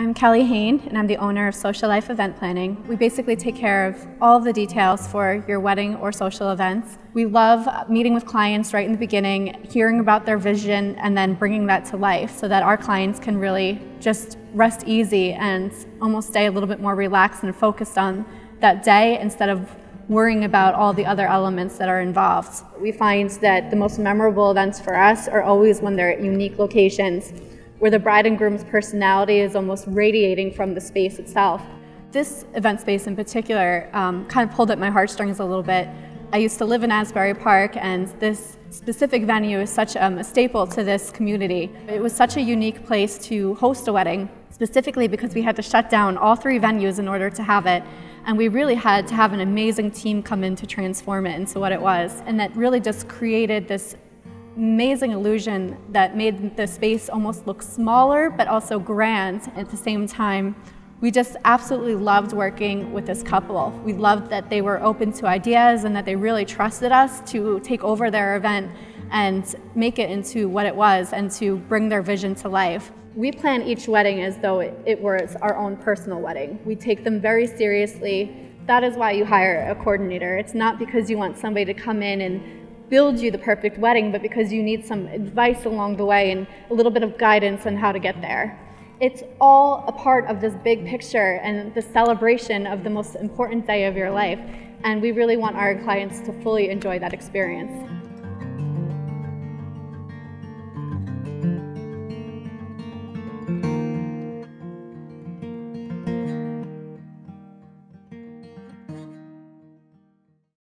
I'm Kelly Hain, and I'm the owner of Social Life Event Planning. We basically take care of all of the details for your wedding or social events. We love meeting with clients right in the beginning, hearing about their vision, and then bringing that to life so that our clients can really just rest easy and almost stay a little bit more relaxed and focused on that day instead of worrying about all the other elements that are involved. We find that the most memorable events for us are always when they're at unique locations, where the bride and groom's personality is almost radiating from the space itself. This event space in particular kind of pulled at my heartstrings a little bit. I used to live in Asbury Park, and this specific venue is such a staple to this community. It was such a unique place to host a wedding, specifically because we had to shut down all three venues in order to have it. And we really had to have an amazing team come in to transform it into what it was. And that really just created this amazing illusion that made the space almost look smaller but also grand at the same time. We just absolutely loved working with this couple. We loved that they were open to ideas and that they really trusted us to take over their event and make it into what it was and to bring their vision to life. We plan each wedding as though it was our own personal wedding. We take them very seriously. That is why you hire a coordinator. It's not because you want somebody to come in and build you the perfect wedding, but because you need some advice along the way and a little bit of guidance on how to get there. It's all a part of this big picture and the celebration of the most important day of your life, and we really want our clients to fully enjoy that experience.